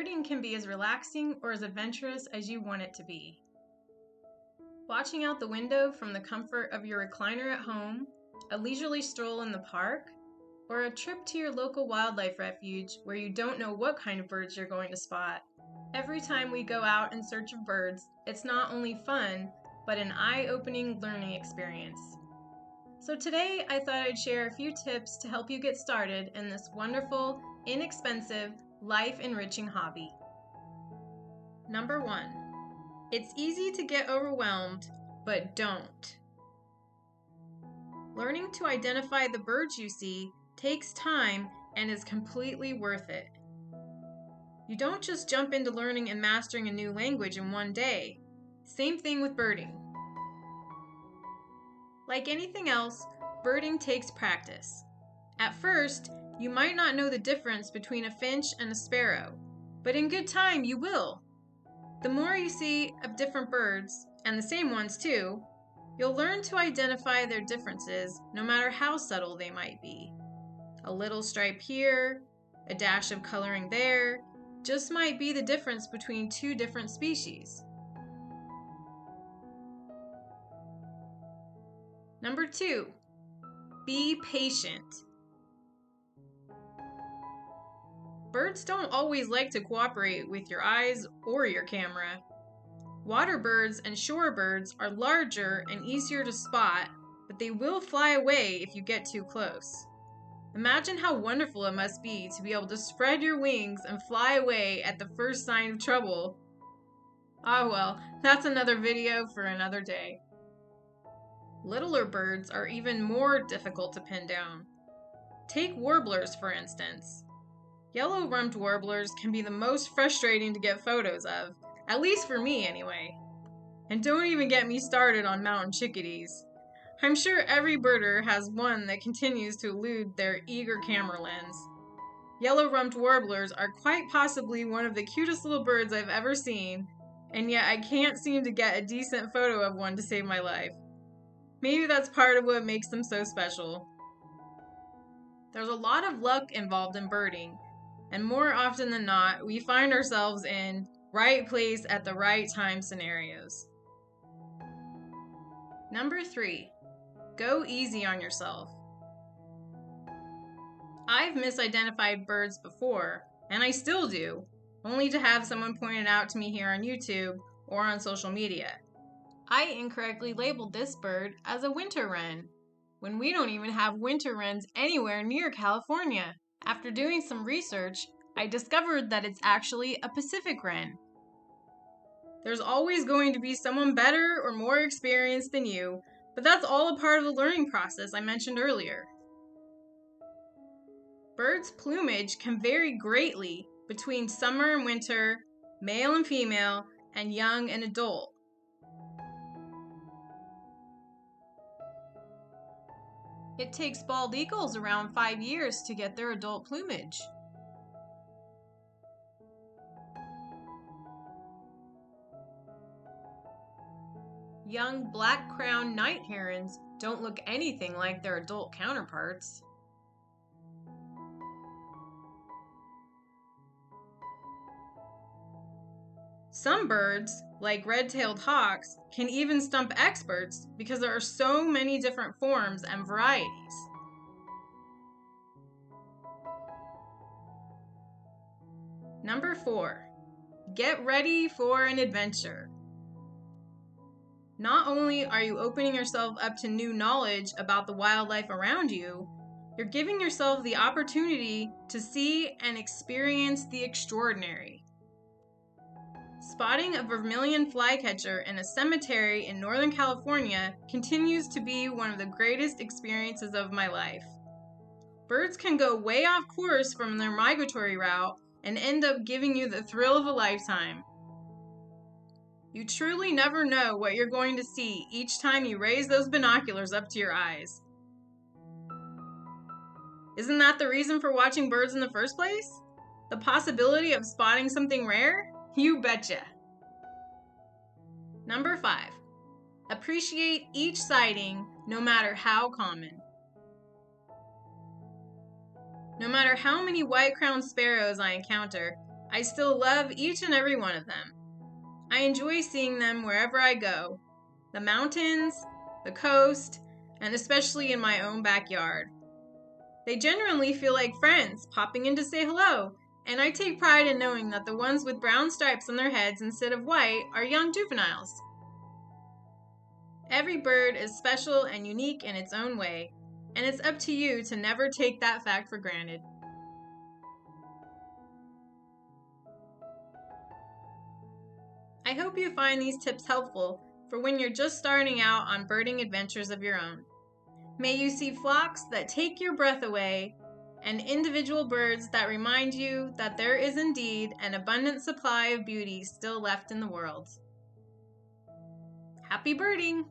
Birding can be as relaxing or as adventurous as you want it to be. Watching out the window from the comfort of your recliner at home, a leisurely stroll in the park, or a trip to your local wildlife refuge where you don't know what kind of birds you're going to spot. Every time we go out in search of birds, it's not only fun, but an eye-opening learning experience. So today I thought I'd share a few tips to help you get started in this wonderful, inexpensive, life-enriching hobby. Number 1. It's easy to get overwhelmed, but don't. Learning to identify the birds you see takes time and is completely worth it. You don't just jump into learning and mastering a new language in one day. Same thing with birding. Like anything else, birding takes practice. At first, you might not know the difference between a finch and a sparrow, but in good time you will. The more you see of different birds, and the same ones too, you'll learn to identify their differences no matter how subtle they might be. A little stripe here, a dash of coloring there, just might be the difference between two different species. Number 2, be patient. Birds don't always like to cooperate with your eyes or your camera. Water birds and shore birds are larger and easier to spot, but they will fly away if you get too close. Imagine how wonderful it must be to be able to spread your wings and fly away at the first sign of trouble. Ah well, that's another video for another day. Littler birds are even more difficult to pin down. Take warblers, for instance. Yellow-rumped warblers can be the most frustrating to get photos of, at least for me anyway. And don't even get me started on mountain chickadees. I'm sure every birder has one that continues to elude their eager camera lens. Yellow-rumped warblers are quite possibly one of the cutest little birds I've ever seen, and yet I can't seem to get a decent photo of one to save my life. Maybe that's part of what makes them so special. There's a lot of luck involved in birding, and more often than not, we find ourselves in right place at the right time scenarios. Number 3, go easy on yourself. I've misidentified birds before, and I still do, only to have someone point it out to me here on YouTube or on social media. I incorrectly labeled this bird as a winter wren, when we don't even have winter wrens anywhere near California. After doing some research, I discovered that it's actually a Pacific wren. There's always going to be someone better or more experienced than you, but that's all a part of the learning process I mentioned earlier. Birds' plumage can vary greatly between summer and winter, male and female, and young and adult. It takes bald eagles around 5 years to get their adult plumage. Young black-crowned night herons don't look anything like their adult counterparts. Some birds, like red-tailed hawks, can even stump experts because there are so many different forms and varieties. Number 4, get ready for an adventure. Not only are you opening yourself up to new knowledge about the wildlife around you, you're giving yourself the opportunity to see and experience the extraordinary. Spotting a vermilion flycatcher in a cemetery in Northern California continues to be one of the greatest experiences of my life. Birds can go way off course from their migratory route and end up giving you the thrill of a lifetime. You truly never know what you're going to see each time you raise those binoculars up to your eyes. Isn't that the reason for watching birds in the first place? The possibility of spotting something rare? You betcha! Number 5, appreciate each sighting, no matter how common. No matter how many white-crowned sparrows I encounter, I still love each and every one of them. I enjoy seeing them wherever I go, the mountains, the coast, and especially in my own backyard. They genuinely feel like friends, popping in to say hello, and I take pride in knowing that the ones with brown stripes on their heads instead of white are young juveniles. Every bird is special and unique in its own way, and it's up to you to never take that fact for granted. I hope you find these tips helpful for when you're just starting out on birding adventures of your own. May you see flocks that take your breath away and individual birds that remind you that there is indeed an abundant supply of beauty still left in the world. Happy birding!